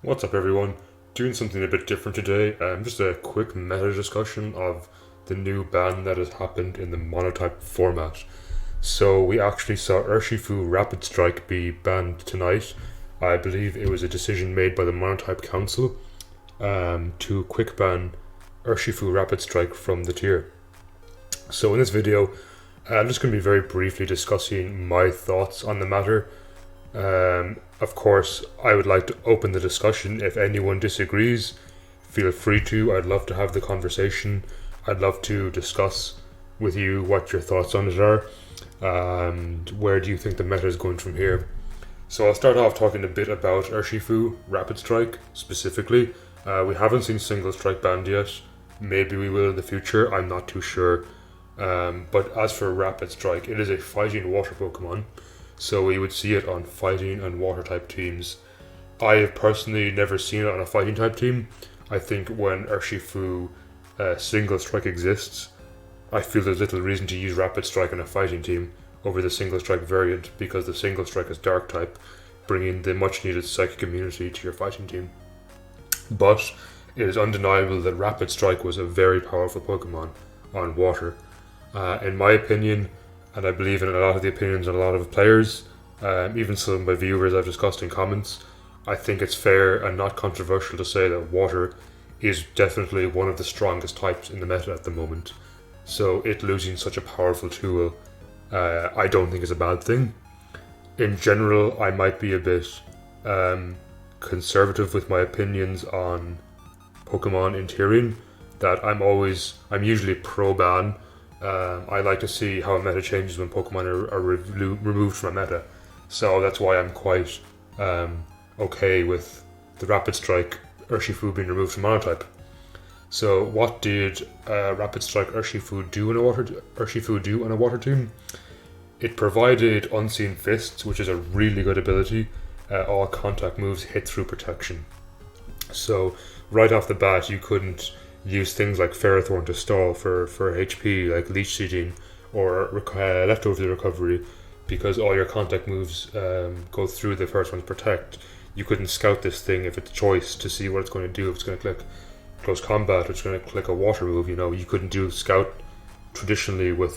What's up, everyone? Doing something a bit different today. Just a quick meta discussion of the new ban that has happened in the Monotype format. So we actually saw Urshifu-Rapid-Strike be banned tonight. I believe it was a decision made by the Monotype Council to quick ban Urshifu-Rapid-Strike from the tier. So in this video, I'm just going to be very briefly discussing my thoughts on the matter. Of course, I would like to open the discussion. If anyone disagrees, feel free to. I'd love to have the conversation. I'd love to discuss with you what your thoughts on it are, and where do you think the meta is going from here. So I'll start off talking a bit about Urshifu-Rapid-Strike specifically. We haven't seen Single Strike banned yet. Maybe we will in the future, I'm not too sure. But as for Rapid Strike, it is a fighting water Pokemon, so we would see it on fighting and water type teams. I have personally never seen it on a fighting type team. I think when Urshifu Single Strike exists, I feel there's little reason to use Rapid Strike on a fighting team over the Single Strike variant, because the Single Strike is Dark type, bringing the much needed Psychic immunity to your fighting team. But it is undeniable that Rapid Strike was a very powerful Pokemon on water. In my opinion, and I believe in a lot of the opinions of a lot of players, even some of my viewers I've discussed in comments, I think it's fair and not controversial to say that water is definitely one of the strongest types in the meta at the moment. So it losing such a powerful tool, I don't think is a bad thing. In general, I might be a bit conservative with my opinions on Pokemon in tiering, that I'm usually pro-ban. I like to see how a meta changes when Pokemon are removed from a meta. So that's why I'm quite okay with the Rapid Strike Urshifu being removed from Monotype. So what did Rapid Strike Urshifu do on a water team? It provided Unseen Fists, which is a really good ability. All contact moves hit through protection. So right off the bat, you couldn't use things like Ferrothorn to stall for HP, like Leech Seeding or Leftover Recovery, because all your contact moves go through the first one's Protect. You couldn't scout this thing if it's choice to see what it's going to do, if it's going to click Close Combat or it's going to click a Water move. You couldn't do Scout traditionally with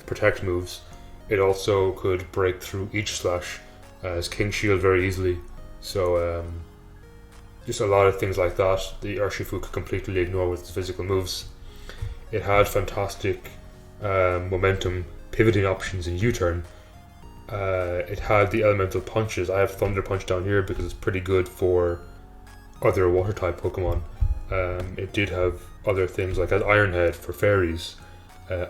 Protect moves. It also could break through Each Slash as King Shield very easily. So just a lot of things like that the Urshifu could completely ignore with its physical moves. It had fantastic momentum pivoting options in U-turn. It had the elemental punches. I have Thunder Punch down here because it's pretty good for other water type Pokemon. It did have other things like Iron Head for fairies,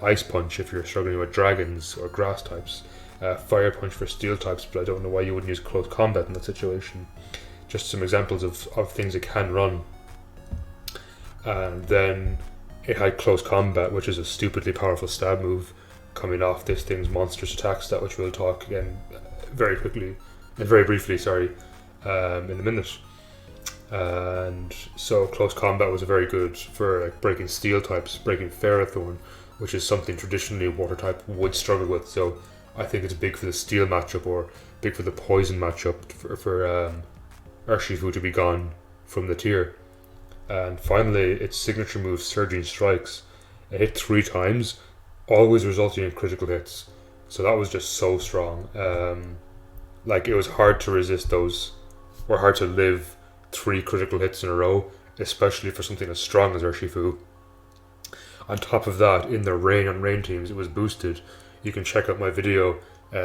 Ice Punch if you're struggling with dragons or grass types, Fire Punch for steel types, but I don't know why you wouldn't use Close Combat in that situation. Just some examples of things it can run. And then it had Close Combat, which is a stupidly powerful stab move coming off this thing's monstrous attack stat, which we'll talk again very briefly, in a minute. And so Close Combat was very good for breaking steel types, breaking Ferrothorn, which is something traditionally water type would struggle with. So I think it's big for the steel matchup or big for the poison matchup for Urshifu to be gone from the tier. And finally, its signature move, Surging Strikes. It hit 3 times, always resulting in critical hits. So that was just so strong. It was hard to resist those, or hard to live 3 critical hits in a row, especially for something as strong as Urshifu. On top of that, in the Rain on Rain teams, it was boosted. You can check out my video,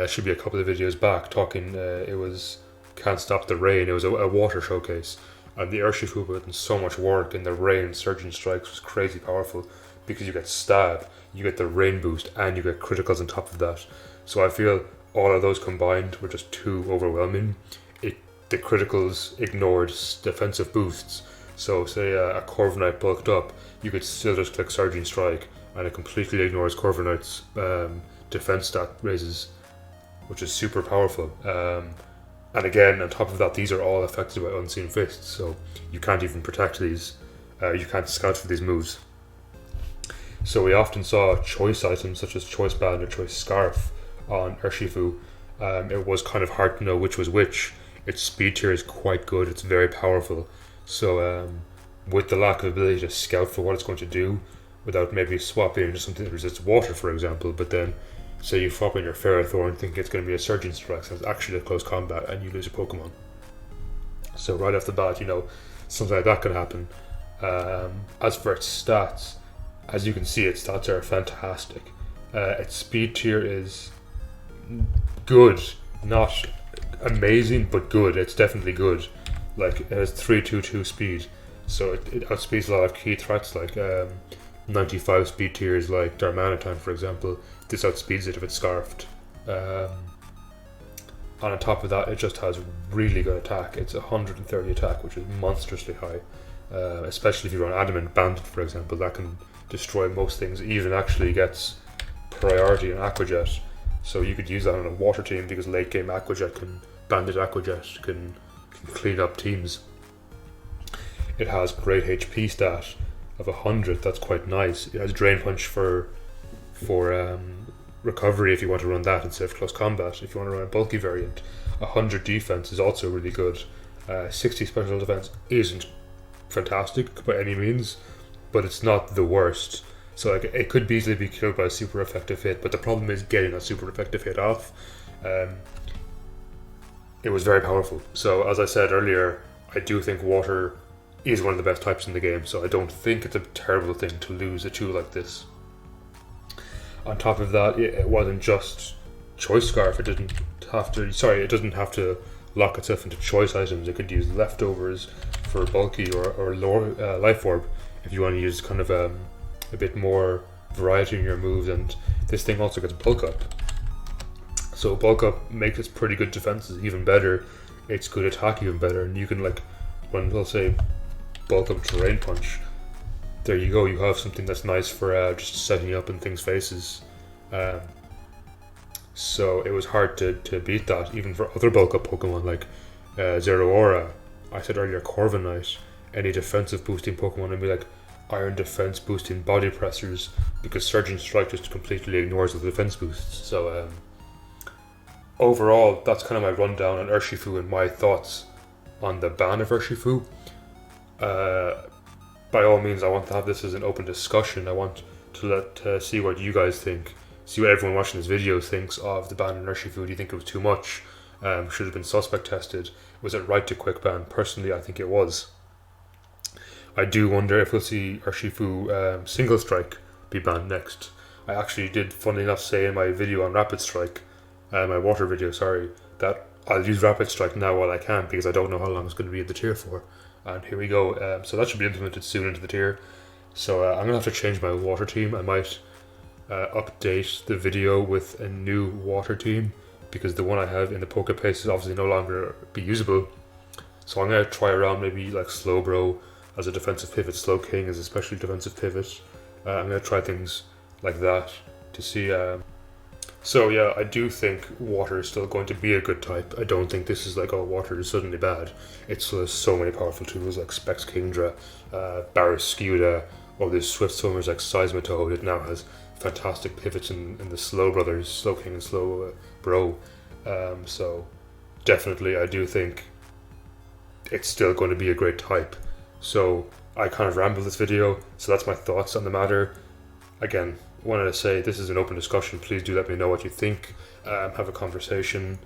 should be a couple of videos back, talking, it was Can't Stop the Rain. It was a water showcase, and the Urshifu put in so much work in the Rain. Surging Strikes was crazy powerful because you get Stab, you get the Rain boost, and you get criticals on top of that. So I feel all of those combined were just too overwhelming. The criticals ignored defensive boosts. So say a Corviknight bulked up, you could still just click Surging Strike, and it completely ignores Corviknight's defense stat raises, which is super powerful. And again, on top of that, these are all affected by Unseen Fists, so you can't even protect these. You can't scout for these moves. So we often saw choice items such as Choice Band or Choice Scarf on Urshifu. It was kind of hard to know which was which. its speed tier is quite good. It's very powerful. So with the lack of ability to scout for what it's going to do, without maybe swapping into something that resists water, for example, but then say you swap in your Ferrothorn thinking it's going to be a Surging Strike, so it's actually a close combat and you lose a Pokemon. So right off the bat, something like that can happen. As for its stats, as you can see, its stats are fantastic. Its speed tier is good, not amazing, but good. It's definitely good. Like, it has 322 speed, so it outspeeds a lot of key threats, like 95 speed tiers like Darmanitan, for example. This outspeeds it if it's Scarfed. And on top of that, it just has really good attack. It's 130 attack, which is monstrously high. Especially if you run Adamant Bandit, for example, that can destroy most things. It even actually gets priority in Aqua Jet, so you could use that on a water team because late game Aqua Jet Bandit Aqua Jet can clean up teams. It has great HP stat of 100. That's quite nice. It has Drain Punch for recovery if you want to run that instead of close combat. If you want to run a bulky variant, 100 defense is also really good. 60 special defense isn't fantastic by any means, but it's not the worst. So like, it could easily be killed by a super effective hit, but the problem is getting a super effective hit off. It was very powerful. So as I said earlier, I do think water is one of the best types in the game, so I don't think it's a terrible thing to lose a tool like this. On top of that, it wasn't just Choice Scarf. It doesn't have to lock itself into choice items. It could use leftovers for bulky or life orb if you want to use kind of a bit more variety in your moves. And this thing also gets bulk up. So bulk up makes its pretty good defenses even better. It's good attack even better, and you can, like, when they'll say bulk up Terrain Punch, there you go, you have something that's nice for just setting up in things' faces. So it was hard to beat that, even for other bulk up Pokemon like Zeraora. I said earlier Corviknight, any defensive boosting Pokemon, and be like Iron Defense boosting Body Pressers, because Surging Strike just completely ignores the defense boosts. So overall, that's kind of my rundown on Urshifu and my thoughts on the ban of Urshifu. By all means, I want to have this as an open discussion. I want to see what you guys think, see what everyone watching this video thinks of the ban on Urshifu. Do you think it was too much? Should have been suspect tested? Was it right to quick ban? Personally, I think it was. I do wonder if we'll see Urshifu Single Strike be banned next. I actually did, funnily enough, say in my video on Rapid Strike, my water video, that I'll use Rapid Strike now while I can, because I don't know how long it's going to be in the tier for. And here we go. So that should be implemented soon into the tier. So I'm going to have to change my water team. I might update the video with a new water team, because the one I have in the Pokepace is obviously no longer be usable. So I'm going to try around maybe like Slowbro as a defensive pivot, Slowking as a special defensive pivot. I'm going to try things like that to see. So yeah, I do think water is still going to be a good type. I don't think this is like, oh, water is suddenly bad. It still has so many powerful tools like Specs Kingdra, Barraskewda, or there's Swift Swimmers like Seismitoad. It now has fantastic pivots in the Slow Brothers, Slowking and Slow Bro. So definitely I do think it's still going to be a great type. So I kind of rambled this video, so that's my thoughts on the matter. Again, wanted to say this is an open discussion. Please do let me know what you think. Have a conversation.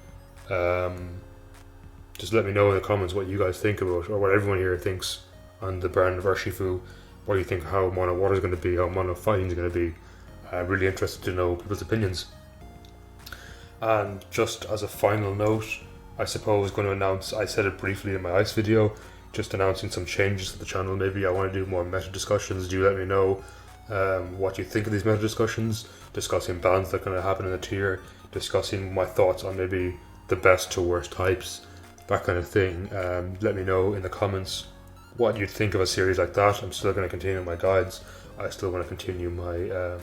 Just let me know in the comments what you guys think about, or what everyone here thinks on the ban of Urshifu. What do you think, how mono water is going to be, how mono fighting is going to be. I'm really interested to know people's opinions. And just as a final note, I suppose going to announce, I said it briefly in my ice video, just announcing some changes to the channel. Maybe I want to do more meta discussions. Do let me know what you think of these meta discussions, discussing bans that are going to happen in the tier, discussing my thoughts on maybe the best to worst types, that kind of thing. Let me know in the comments what you'd think of a series like that. I'm still going to continue my guides. I still want to continue my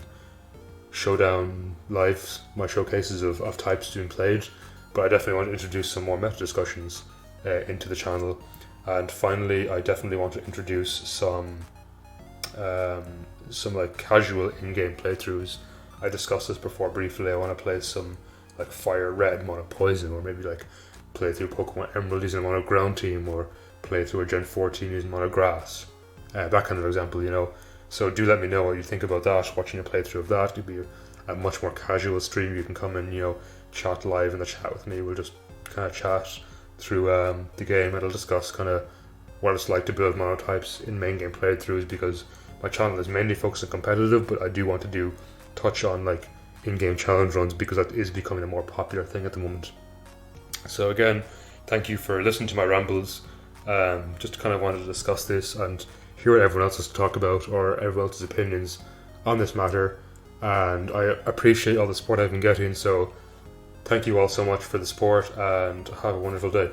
showdown lives, my showcases of types being played, but I definitely want to introduce some more meta discussions into the channel. And finally, I definitely want to introduce some like casual in-game playthroughs. I discussed this before briefly. I want to play some like Fire Red, Mono Poison, or maybe like play through Pokemon Emerald using a mono ground team, or play through a Gen 14 using mono grass. That kind of example, So do let me know what you think about that, watching a playthrough of that. It'll be a much more casual stream. You can come and, chat live in the chat with me. We'll just kind of chat through the game, and I'll discuss kind of what it's like to build monotypes in main game playthroughs, because my channel is mainly focused on competitive, but I do want to touch on like in-game challenge runs, because that is becoming a more popular thing at the moment. So again, thank you for listening to my rambles. Just kind of wanted to discuss this and hear what everyone else has to talk about, or everyone else's opinions on this matter, and I appreciate all the support I've been getting, so thank you all so much for the support, and have a wonderful day.